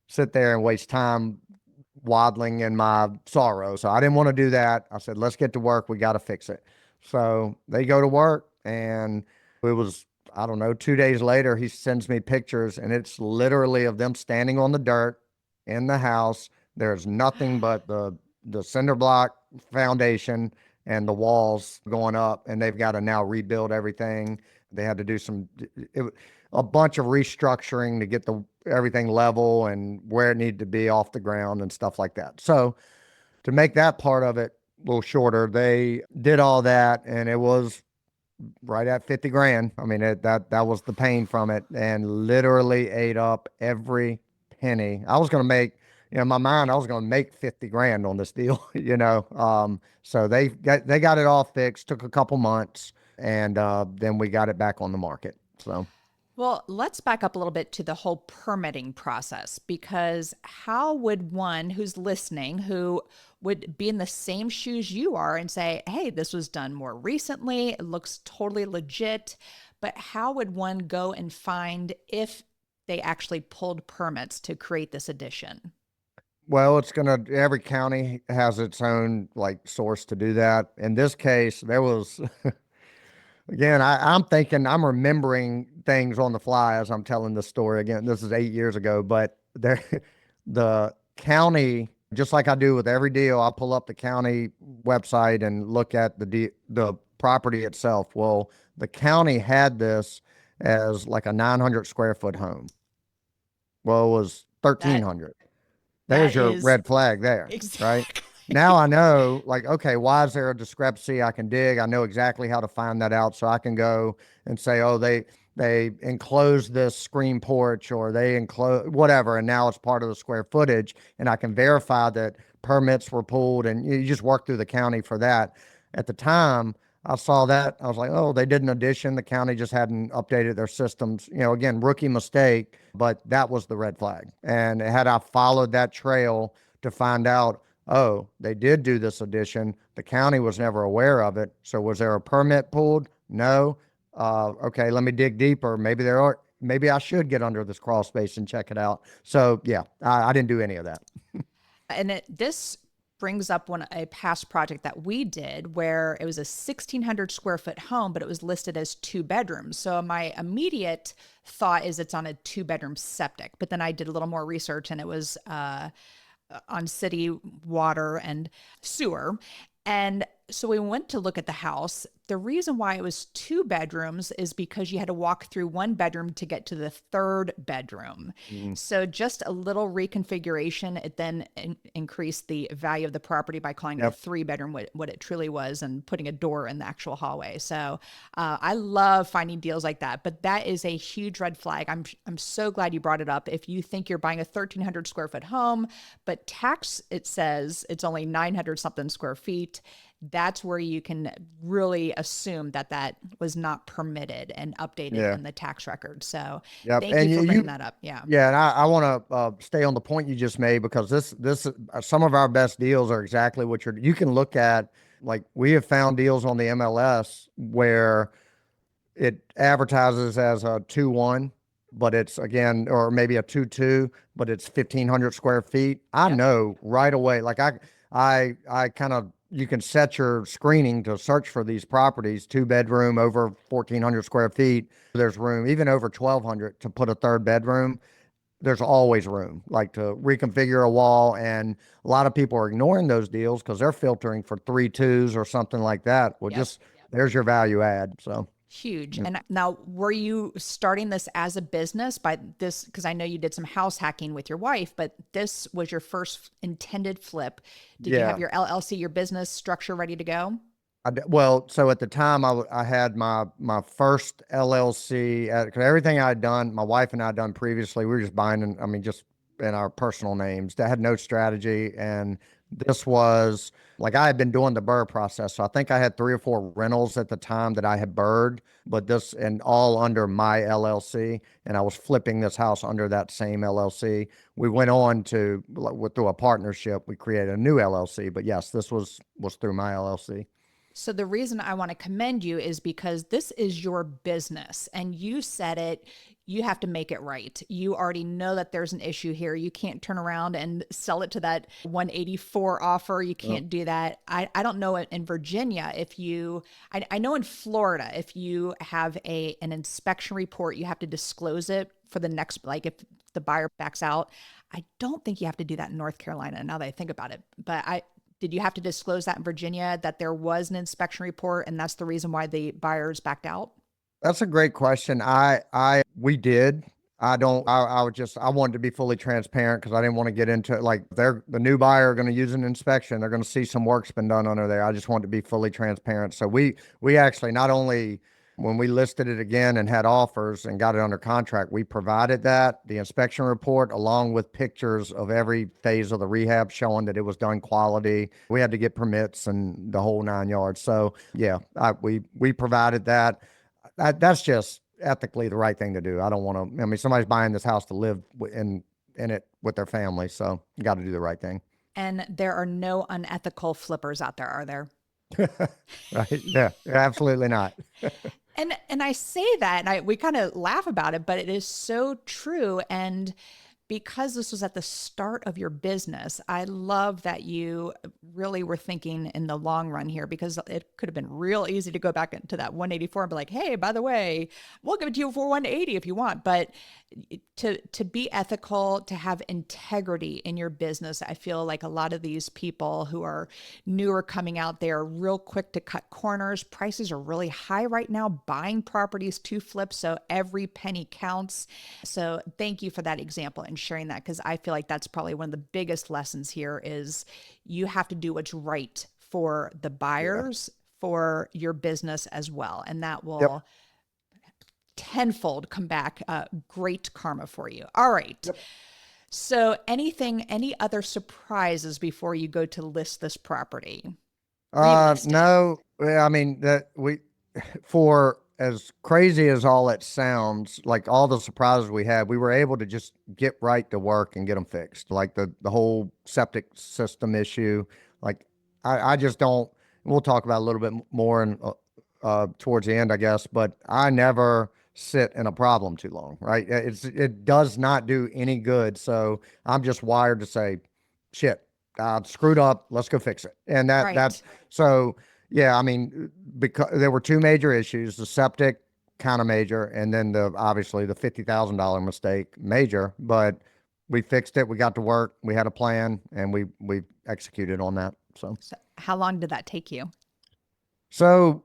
sit there and waste time waddling in my sorrow. So I didn't want to do that. I said, let's get to work. We got to fix it. So they go to work, and it was, I don't know, 2 days later, he sends me pictures, and it's literally of them standing on the dirt in the house. There's nothing but the cinder block foundation and the walls going up, and they've got to now rebuild everything. They had to do a bunch of restructuring to get everything level and where it needed to be off the ground and stuff like that. So to make that part of it a little shorter, they did all that, and it was right at 50 grand. I mean, that was the pain from it, and literally ate up every penny. I was going to make, in my mind, I was going to make 50 grand on this deal, so they got it all fixed, took a couple months, and then we got it back on the market. So, well, let's back up a little bit to the whole permitting process, because how would one who's listening, who would be in the same shoes you are and say, hey, this was done more recently, it looks totally legit, but how would one go and find if they actually pulled permits to create this addition? Well, every county has its own source to do that. In this case, there was, again, I'm remembering things on the fly as I'm telling this story. Again, this is 8 years ago, but the county, just like I do with every deal, I pull up the county website and look at the property itself. Well, the county had this as like a 900 square foot home. Well, it was 1,300. There's your red flag there, exactly. Right? Now I know, okay, why is there a discrepancy? I can dig. I know exactly how to find that out. So I can go and say, oh, they enclosed this screen porch, or they enclosed whatever, and now it's part of the square footage, and I can verify that permits were pulled, and you just work through the county for that. At the time I saw that, I was like, oh, they did an addition. The county just hadn't updated their systems. Again, rookie mistake, but that was the red flag. And had I followed that trail to find out, oh, they did do this addition, the county was never aware of it. So was there a permit pulled? No. Okay, let me dig deeper. Maybe I should get under this crawl space and check it out. So yeah, I didn't do any of that. And this brings up a past project that we did where it was a 1,600 square foot home, but it was listed as 2 bedrooms. So my immediate thought is it's on a 2-bedroom septic. But then I did a little more research, and it was on city water and sewer. And so we went to look at the house. The reason why it was 2 bedrooms is because you had to walk through 1 bedroom to get to the 3rd bedroom. Mhm. So just a little reconfiguration, it then increased the value of the property by calling it a Yep. 3 bedroom, what it truly was, and putting a door in the actual hallway. So I love finding deals like that, but that is a huge red flag. I'm so glad you brought it up. If you think you're buying a 1,300 square foot home, but tax, it says it's only 900 something square feet, that's where you can really assume that that was not permitted and updated Yeah. in the tax record. So Yep. thank And you for you, bringing that up. Yeah. yeah, and I want to stay on the point you just made, because this some of our best deals are exactly what you can look at. Like, we have found deals on the MLS where it advertises as a 2-1, but it's, again, or maybe a 2-2, but it's 1,500 square feet. I Yep. know right away. Like, I kind of, you can set your screening to search for these properties, 2 bedroom over 1,400 square feet. There's room even over 1,200 to put a 3rd bedroom. There's always room, like, to reconfigure a wall. And a lot of people are ignoring those deals because they're filtering for 3-2s or something like that. Well, Yep. just there's your value add. So. Huge. Yeah. And now, were you starting this as a business by this? Because I know you did some house hacking with your wife, but this was your first intended flip. Did you have Yeah. your LLC, your business structure ready to go? Well, so at the time, I had my first LLC, because everything I'd done, my wife and I had done previously, we were just buying, I mean, just in our personal names. That had no strategy. And this was like, I had been doing the burr process. So I think I had 3 or 4 rentals at the time that I had burred, but this, and all under my LLC. And I was flipping this house under that same LLC. We went on to, through a partnership, we created a new LLC. But yes, this was through my LLC. So the reason I want to commend you is because this is your business and you said it, you have to make it right. You already know that there's an issue here. You can't turn around and sell it to that 184 offer. You Yep. can't do that. I don't know in Virginia if you, I know in Florida, if you have an inspection report, you have to disclose it for the next, like if the buyer backs out. I don't think you have to do that in North Carolina now that I think about it. But did you have to disclose that in Virginia, that there was an inspection report and that's the reason why the buyers backed out? That's a great question. We did. I would just, I wanted to be fully transparent because I didn't want to get into it. Like, the new buyer going to use an inspection. They're going to see some work's been done under there. I just wanted to be fully transparent. So we actually, not only when we listed it again and had offers and got it under contract, we provided the inspection report along with pictures of every phase of the rehab showing that it was done quality. We had to get permits and the whole 9 yards. So yeah, we provided that. That's just ethically the right thing to do. I don't want to, I mean, somebody's buying this house to live in it with their family. So you got to do the right thing. And there are no unethical flippers out there, are there? Right. Yeah, absolutely not. And I say that and we kind of laugh about it, but it is so true. And because this was at the start of your business, I love that you really were thinking in the long run here, because it could have been real easy to go back into that 184 and be like, hey, by the way, we'll give it to you for 180 if you want. But to be ethical, to have integrity in your business, I feel like a lot of these people who are newer coming out, they are real quick to cut corners. Prices are really high right now, buying properties to flip. So every penny counts. So thank you for that example and sharing that, because I feel like that's probably one of the biggest lessons here is you have to do what's right for the buyers, for your business as well. And that Yep. will tenfold come back, great karma for you. All right. Yep. So any other surprises before you go to list this property? Relist it. No, I mean, for as crazy as all it sounds, like all the surprises we had, we were able to just get right to work and get them fixed. Like the whole septic system issue. Like, I just don't, we'll talk about a little bit more towards the end, I guess, but I never sit in a problem too long, right? It does not do any good. So I'm just wired to say, shit, I screwed up. Let's go fix it. And Right. so yeah, I mean, because there were 2 major issues, the septic kind of major, and then obviously the $50,000 mistake major, but we fixed it. We got to work. We had a plan and we executed on that. So So how long did that take you? So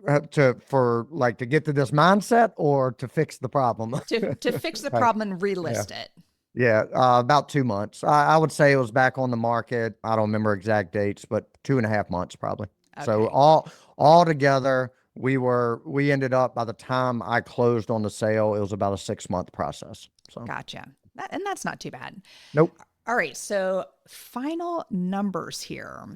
to get to this mindset or to fix the problem? To fix the Right. problem and Yeah. relist it. Yeah. About 2 months. I would say it was back on the market. I don't remember exact dates, but 2.5 months probably. So Okay. all together, we ended up, by the time I closed on the sale, it was about a 6 month process. So Gotcha. And that's not too bad. nope. All right. So final numbers here.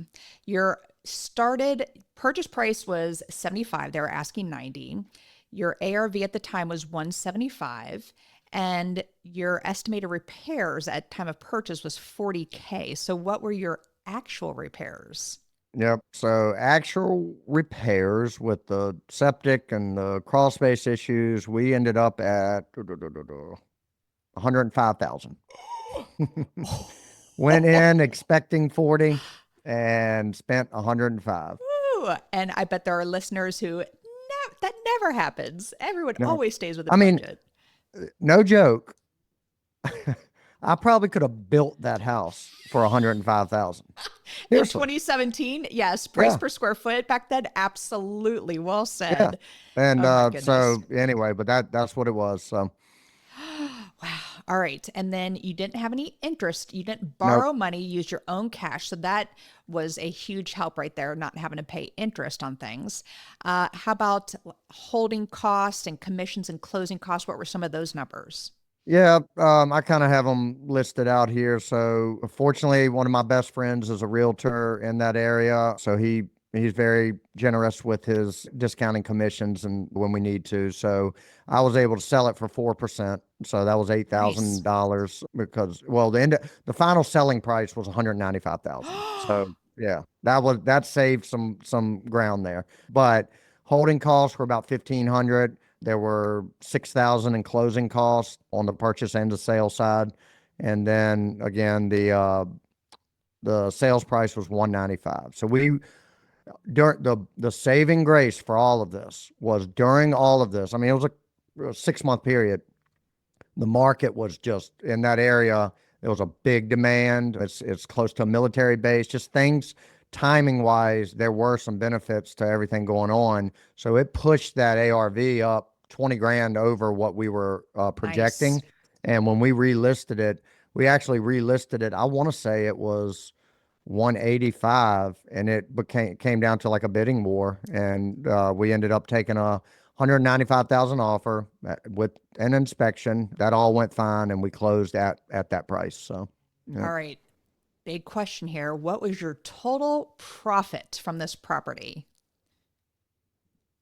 Your started purchase price was 75. They were asking 90. Your ARV at the time was 175. And your estimated repairs at time of purchase was 40K. So what were your actual repairs? Yep. So actual repairs with the septic and the crawl space issues, we ended up at 105,000. Went in expecting 40 and spent 105. Ooh, and I bet there are listeners who that never happens. Everyone No, always stays I within mean, budget. no joke. I probably could have built that house for 105,000. In Seriously. 2017, yes, price Yeah. per square foot back then, absolutely. Well Yeah. said. And Oh my goodness. so anyway, but that's what it was. So Wow. All right. And then you didn't have any interest. You didn't nope. borrow money, you used your own cash. So that was a huge help right there, not having to pay interest on things. How about holding costs and commissions and closing costs? What were some of those numbers? Yeah, I kind of have them listed out here. So, fortunately, one of my best friends is a realtor in that area, so he's very generous with his discounting commissions and when we need to. So, I was able to sell it for 4%. So that was eight Nice. thousand dollars because the final selling price was 195,000. So yeah, that saved some ground there. But holding costs were about 1,500. There were 6,000 in closing costs on the purchase and the sale side, and then again the sales price was 195. So we during the saving grace for all of this was during all of this. I mean, it was a 6 month period. The market was just in that area. There was a big demand. It's close to a military base. Just things timing wise, there were some benefits to everything going on. So it pushed that ARV up 20 grand over what we were Nice. projecting. And when we relisted it, we actually relisted it. I want to say it was 185, and came down to like a bidding war, and we ended up taking a 195,000 offer with an inspection. That all went fine, and we closed at that price. So, yeah. All right. Big question here. What was your total profit from this property?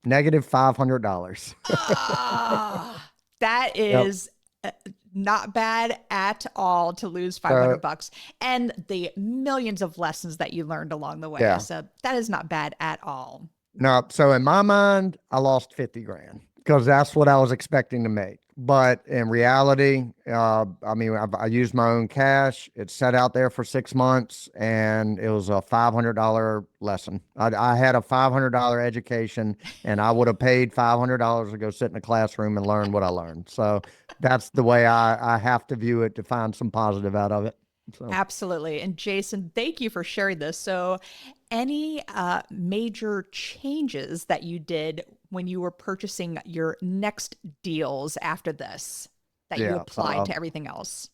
Negative $500. Ah, that Yep. is not bad at all to lose So, 500 bucks and the millions of lessons that you learned along the way. yeah. So that is not bad at all. No, so in my mind, I lost 50 grand because that's what I was expecting to make. But in reality, I mean, I used my own cash. It sat out there for 6 months, and it was a $500 lesson. I had a $500 education, and I would have paid $500 to go sit in a classroom and learn what I learned. So that's the way I have to view it to find some positive out of it. So. Absolutely. And Jason, thank you for sharing this. So, any major changes that you did when you were purchasing your next deals after this that you Yeah, applied to everything else?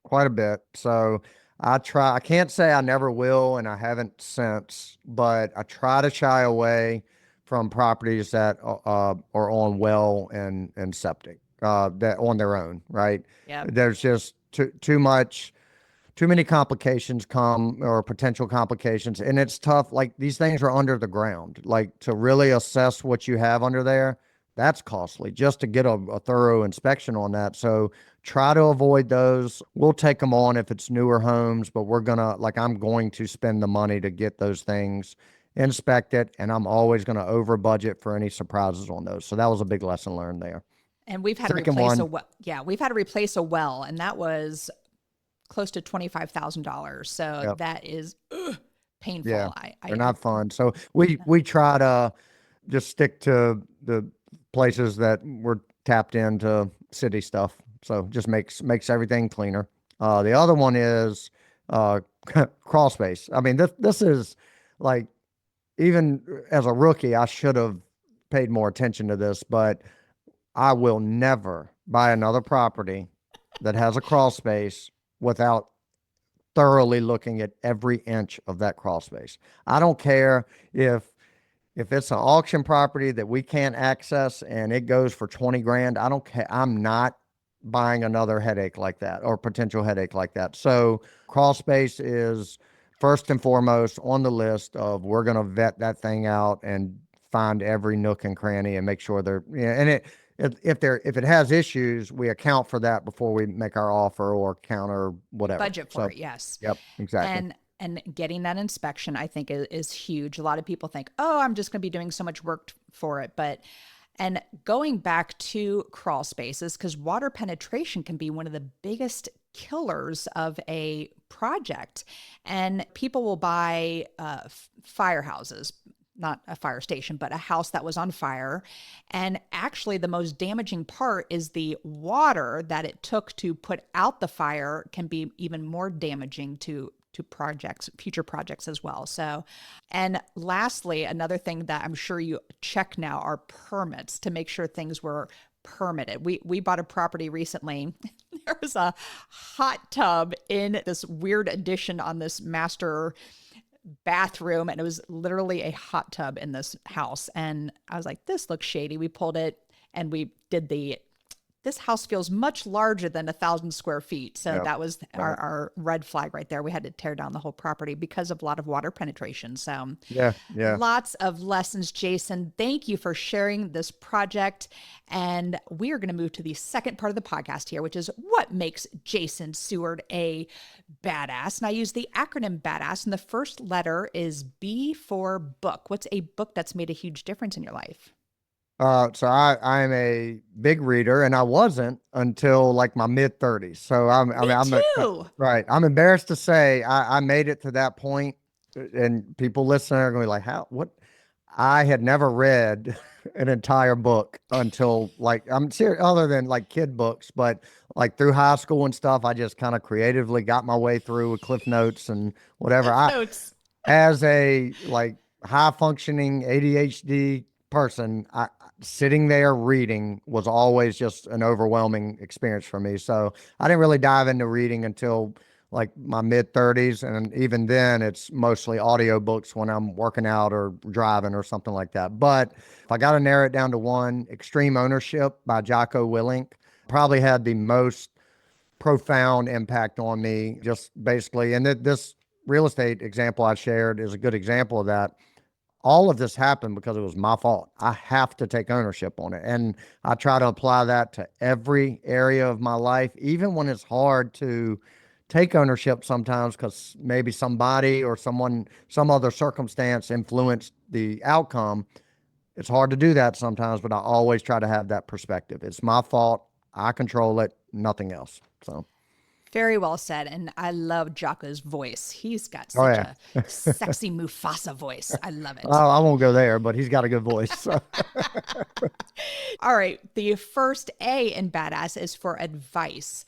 quite a bit. So I can't say I never will, and I haven't since, but I try to shy away from properties that are on well and septic, that on their own, right? Yep. There's just too many complications come or potential complications, and it's tough. Like these things are under the ground, like to really assess what you have under there, that's costly just to get a thorough inspection on that. So try to avoid those. We'll take them on if it's newer homes, but I'm going to spend the money to get those things inspected, and I'm always going to over budget for any surprises on those. So that was a big lesson learned there. And we've had to Second replace a one. well. Yeah, we've had to replace a well, and that was close to $25,000. So Yep. that is painful. Yeah, I they're not fun. So we try to just stick to the places that we're tapped into city stuff. So just makes everything cleaner. The other one is uh, crawl space. I mean, this is like even as a rookie, I should have paid more attention to this, but I will never buy another property that has a crawl space without thoroughly looking at every inch of that crawl space. I don't care if it's an auction property that we can't access and it goes for 20 grand. I don't care. I'm not buying another headache like that or potential headache like that. So crawl space is first and foremost on the list of we're going to vet that thing out and find every nook and cranny and make sure they're, yeah, and if it has issues, we account for that before we make our offer or counter whatever. Budget for So, it, yes. yep, exactly. And getting that inspection, I think, is huge. A lot of people think, oh, I'm just going to be doing so much work for it. And going back to crawl spaces, because water penetration can be one of the biggest killers of a project. And people will buy firehouses, not a fire station, but a house that was on fire. And actually, the most damaging part is the water that it took to put out the fire can be even more damaging to projects, future projects as well. So, and lastly, another thing that I'm sure you check now are permits to make sure things were permitted. We bought a property recently. There was a hot tub in this weird addition on this master bathroom, and it was literally a hot tub in this house. And I was like, this looks shady. We pulled it and we did this house feels much larger than 1,000 square feet. So that was our red flag right there. We had to tear down the whole property because of a lot of water penetration. So yeah. Lots of lessons, Jason. Thank you for sharing this project. And we are going to move to the second part of the podcast here, which is what makes Jason Seward a badass. And I use the acronym BADASS, and the first letter is B for book. What's a book that's made a huge difference in your life? So I'm a big reader, and I wasn't until like my mid 30s. So I'm too. Right. I'm embarrassed to say I made it to that point, and people listening are going to be like, how, what? I had never read an entire book until like, I'm serious, other than like kid books, but like through high school and stuff, I just kind of creatively got my way through with Cliff Notes and whatever. Notes. As a like high functioning ADHD person, sitting there reading was always just an overwhelming experience for me. So I didn't really dive into reading until like my mid 30s. And even then it's mostly audiobooks when I'm working out or driving or something like that. But if I got to narrow it down to one, Extreme Ownership by Jocko Willink probably had the most profound impact on me, just basically. And this real estate example I shared is a good example of that. All of this happened because it was my fault. I have to take ownership on it. And I try to apply that to every area of my life, even when it's hard to take ownership sometimes because maybe somebody or someone, some other circumstance influenced the outcome. It's hard to do that sometimes, but I always try to have that perspective. It's my fault. I control it, nothing else. So. Very well said. And I love Jocko's voice. He's got such a sexy Mufasa voice. I love it. I won't go there, but he's got a good voice. So. All right. The first A in Badass is for advice.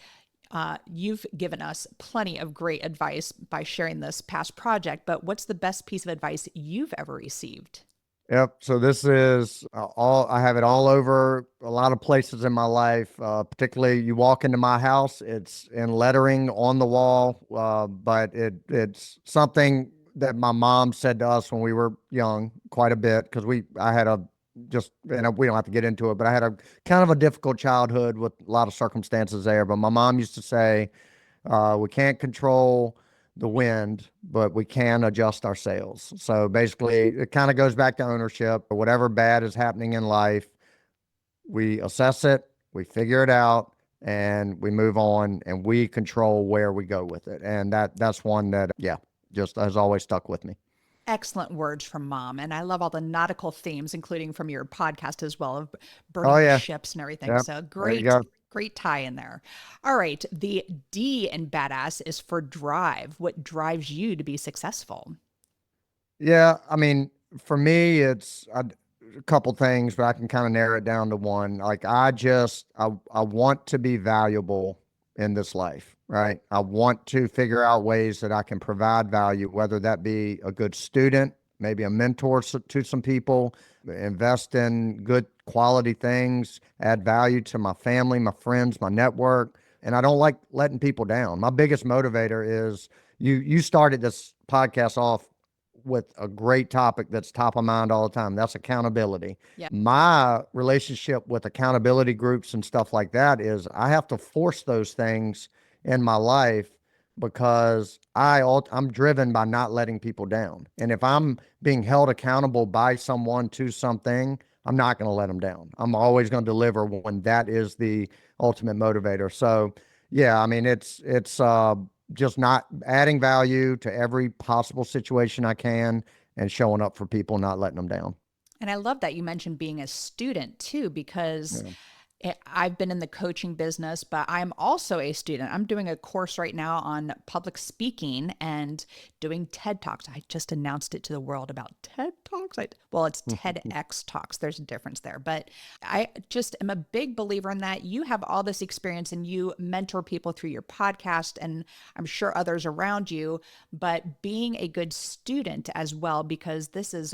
You've given us plenty of great advice by sharing this past project, but what's the best piece of advice you've ever received? Yep. So this is I have it all over a lot of places in my life. Particularly you walk into my house, it's in lettering on the wall. But it's something that my mom said to us when we were young quite a bit. Cause I had and we don't have to get into it, but I had a kind of a difficult childhood with a lot of circumstances there. But my mom used to say, we can't control the wind, but we can adjust our sails. So basically, it kind of goes back to ownership. Whatever bad is happening in life, we assess it, we figure it out, and we move on, and we control where we go with it. And that's one that, just has always stuck with me. Excellent words from Mom. And I love all the nautical themes, including from your podcast as well, of burning ships and everything. Yep. So great tie in there. All right. The D in Badass is for drive. What drives you to be successful? Yeah. I mean, for me, it's a couple things, but I can kind of narrow it down to one. Like I want to be valuable in this life, right? I want to figure out ways that I can provide value, whether that be a good student, maybe a mentor to some people, invest in good quality things, add value to my family, my friends, my network. And I don't like letting people down. My biggest motivator is you started this podcast off with a great topic that's top of mind all the time. That's accountability. Yep. My relationship with accountability groups and stuff like that is I have to force those things in my life because I'm driven by not letting people down. And if I'm being held accountable by someone to something, I'm not going to let them down. I'm always going to deliver when that is the ultimate motivator. So yeah, I mean, it's just not adding value to every possible situation I can and showing up for people, not letting them down. And I love that you mentioned being a student too, because I've been in the coaching business, but I'm also a student. I'm doing a course right now on public speaking and doing TED Talks. I just announced it to the world about TED Talks. Well, it's TEDx Talks. There's a difference there. But I just am a big believer in that. You have all this experience and you mentor people through your podcast, and I'm sure others around you, but being a good student as well, because this is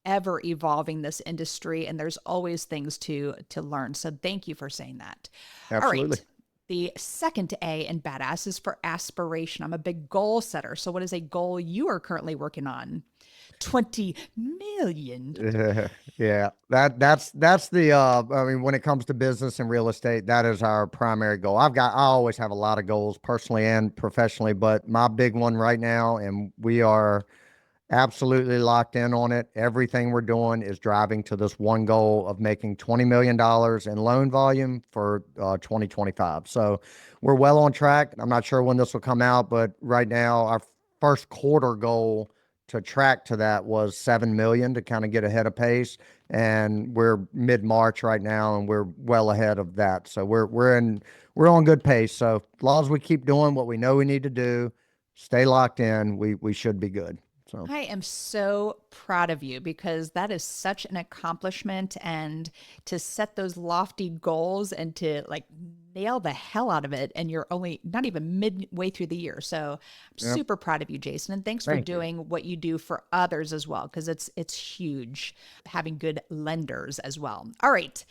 ever evolving, this industry, and there's always things to learn. So thank you for saying that. Absolutely. All right. The second A in Badass is for aspiration. I'm a big goal setter. So what is a goal you are currently working on? 20 million. Yeah. That's the I mean, when it comes to business and real estate, that is our primary goal. I always have a lot of goals personally and professionally, but my big one right now, and we are absolutely locked in on it. Everything we're doing is driving to this one goal of making $20 million in loan volume for 2025. So we're well on track. I'm not sure when this will come out, but right now our first quarter goal to track to that was 7 million to kind of get ahead of pace. And we're mid-March right now, and we're well ahead of that. So we're on good pace. So as long as we keep doing what we know we need to do, stay locked in, we should be good. So I am so proud of you, because that is such an accomplishment, and to set those lofty goals and to like nail the hell out of it. And you're only not even midway through the year. So I'm super proud of you, Jason. And thanks for doing what you do for others as well, because it's huge having good lenders as well. All right.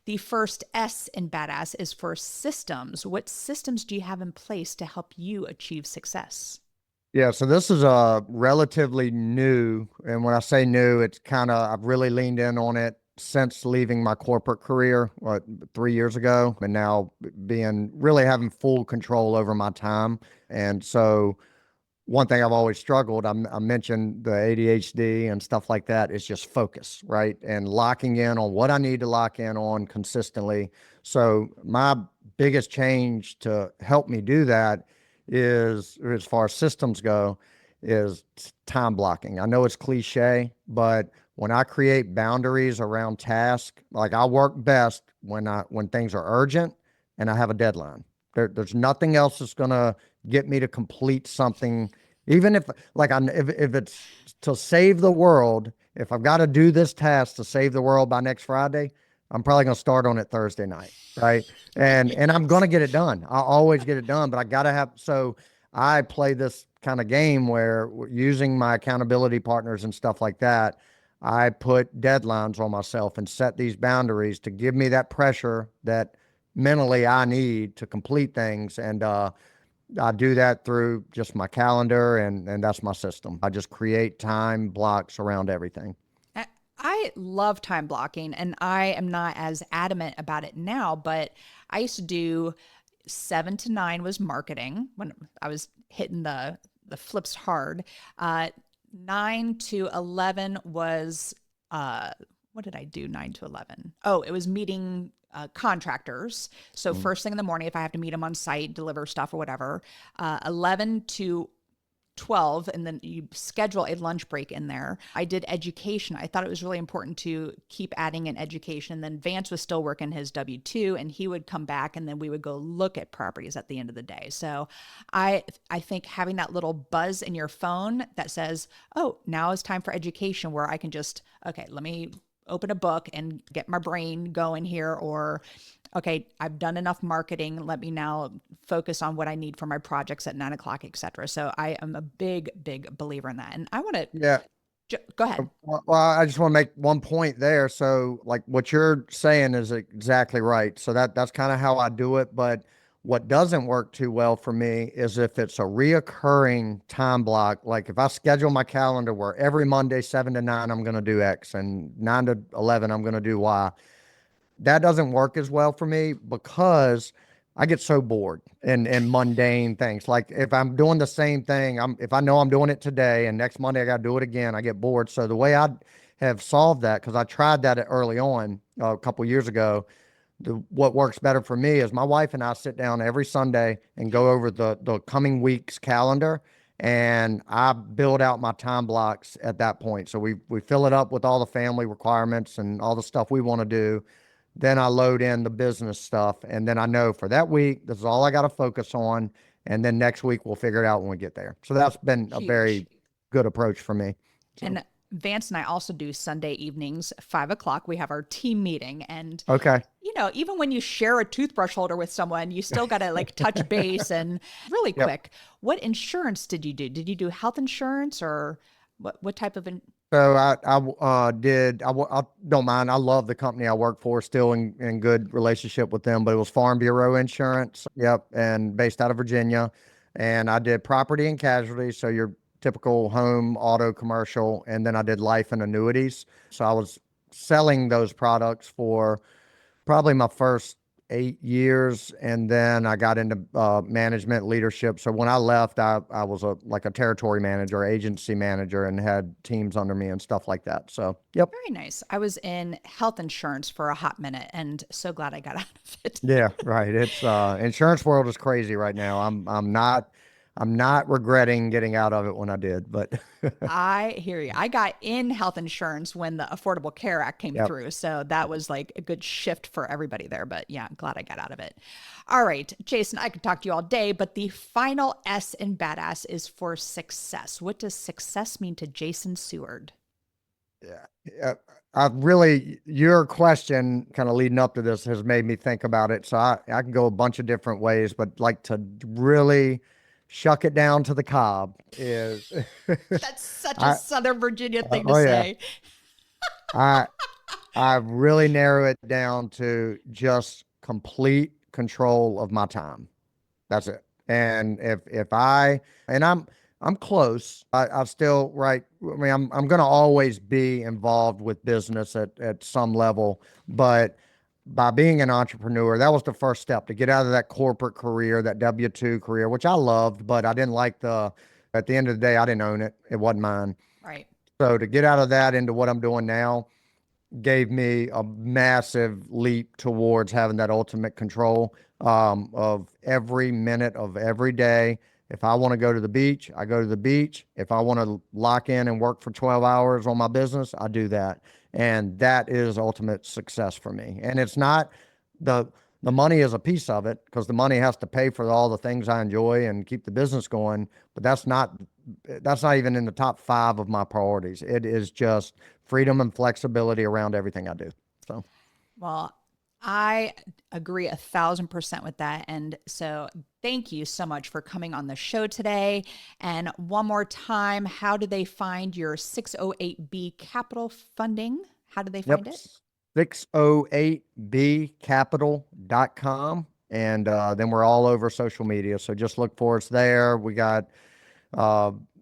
The first S in Badass is for systems. What systems do you have in place to help you achieve success? Yeah, so this is a relatively new, and when I say new, it's kind of, I've really leaned in on it since leaving my corporate career, 3 years ago, and now really having full control over my time. And so one thing I've always struggled, I mentioned the ADHD and stuff like that, is just focus, right? And locking in on what I need to lock in on consistently. So my biggest change to help me do that is, as far as systems go, is time blocking. I know it's cliche, but when I create boundaries around tasks, like I work best when things are urgent and I have a deadline. There's nothing else that's gonna get me to complete something, even if if it's to save the world. If I've got to do this task to save the world by next Friday, I'm probably going to start on it Thursday night, right? And I'm going to get it done. I'll always get it done, but I got to have, so I play this kind of game where, using my accountability partners and stuff like that, I put deadlines on myself and set these boundaries to give me that pressure that mentally I need to complete things. And I do that through just my calendar, and that's my system. I just create time blocks around everything. I love time blocking, and I am not as adamant about it now, but I used to do 7 to 9 was marketing when I was hitting the flips hard. 9 to 11 was, what did I do 9 to 11? Oh, it was meeting contractors. So first thing in the morning, if I have to meet them on site, deliver stuff or whatever, 11 to 12, and then you schedule a lunch break in there. I did education. I thought it was really important to keep adding in education. And then Vance was still working his W-2, and he would come back, and then we would go look at properties at the end of the day. So I think having that little buzz in your phone that says, oh, now it's time for education, where I can just, okay, let me open a book and get my brain going here, or okay, I've done enough marketing. Let me now focus on what I need for my projects at 9 o'clock, et cetera. So I am a big, big believer in that. And I want to, Go ahead. Well, I just want to make one point there. So, like what you're saying is exactly right. So that's kind of how I do it. But what doesn't work too well for me is if it's a reoccurring time block. Like if I schedule my calendar where every Monday, 7 to 9, I'm going to do X, and 9 to 11, I'm going to do Y. That doesn't work as well for me because I get so bored and mundane things. Like if I'm doing the same thing, if I know I'm doing it today and next Monday I got to do it again, I get bored. So the way I have solved that, because I tried that early on a couple years ago, what works better for me is my wife and I sit down every Sunday and go over the coming week's calendar, and I build out my time blocks at that point. So we fill it up with all the family requirements and all the stuff we want to do. Then I load in the business stuff, and then I know for that week, this is all I got to focus on. And then next week, we'll figure it out when we get there. So that's been a very Huge. good approach for me. So, And Vance and I also do Sunday evenings, 5 o'clock. We have our team meeting. And, okay. even when you share a toothbrush holder with someone, you still got to like touch base. And really Yep. quick, what insurance did you do? Did you do health insurance, or what type of So I don't mind. I love the company I work for, still in good relationship with them, but it was Farm Bureau Insurance. Yep. And based out of Virginia. And I did property and casualty. So your typical home, auto, commercial. And then I did life and annuities. So I was selling those products for probably my first 8 years, and then I got into management leadership. So when I left, I was like a territory manager, agency manager, and had teams under me and stuff like that. So yep. Very nice. I was in health insurance for a hot minute, and so glad I got out of it. Yeah, right. It's insurance world is crazy right now. I'm not regretting getting out of it when I did, but I hear you. I got in health insurance when the Affordable Care Act came yep. through. So that was like a good shift for everybody there. But yeah, I'm glad I got out of it. All right, Jason, I could talk to you all day, but the final S in badass is for success. What does success mean to Jason Seward? Yeah. Your question kind of leading up to this has made me think about it. So I can go a bunch of different ways, but like to really shuck it down to the cob is That's such a Southern Virginia thing to oh yeah. say. I really narrow it down to just complete control of my time. That's it. And I'm close. I still, right. I mean, I'm going to always be involved with business at some level, but by being an entrepreneur, that was the first step to get out of that corporate career, that W-2 career, which I loved, but I didn't like at the end of the day, I didn't own it. It wasn't mine. Right. So to get out of that into what I'm doing now gave me a massive leap towards having that ultimate control of every minute of every day. If I want to go to the beach, I go to the beach. If I want to lock in and work for 12 hours on my business, I do that. And that is ultimate success for me. And it's not the money is a piece of it, because the money has to pay for all the things I enjoy and keep the business going. But that's not even in the top 5 of my priorities. It is just freedom and flexibility around everything I do. So, Well, I agree 1,000% with that. And so thank you so much for coming on the show today. And one more time, how do they find your 608B capital funding? How do they find it? 608bcapital.com. And then we're all over social media. So just look for us there. We got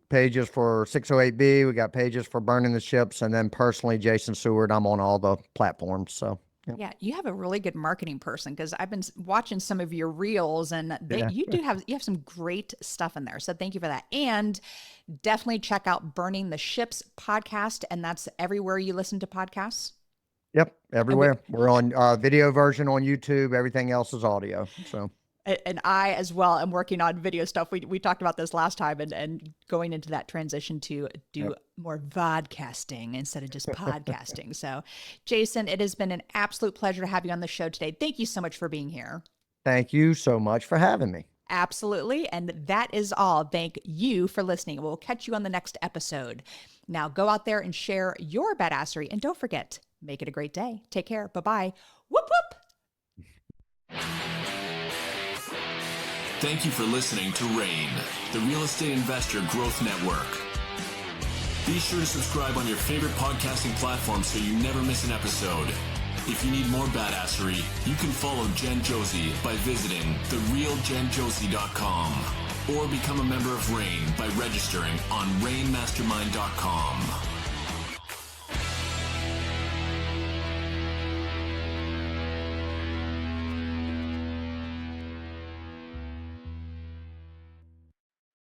pages for 608B. We got pages for Burning the Ships. And then personally, Jason Seward, I'm on all the platforms. So. Yeah, you have a really good marketing person, because I've been watching some of your reels, and you have some great stuff in there. So thank you for that. And definitely check out Burning the Ships podcast, and that's everywhere you listen to podcasts. Yep, everywhere. We're on video version on YouTube. Everything else is audio. So. And I as well am working on video stuff. We talked about this last time, and going into that transition to do more vodcasting instead of just podcasting. So, Jason, it has been an absolute pleasure to have you on the show today. Thank you so much for being here. Thank you so much for having me. Absolutely. And that is all. Thank you for listening. We'll catch you on the next episode. Now go out there and share your badassery. And don't forget, make it a great day. Take care. Bye-bye. Whoop, whoop. Thank you for listening to RAIN, the Real Estate Investor Growth Network. Be sure to subscribe on your favorite podcasting platform so you never miss an episode. If you need more badassery, you can follow Jen Josey by visiting therealjenjosey.com or become a member of RAIN by registering on rainmastermind.com.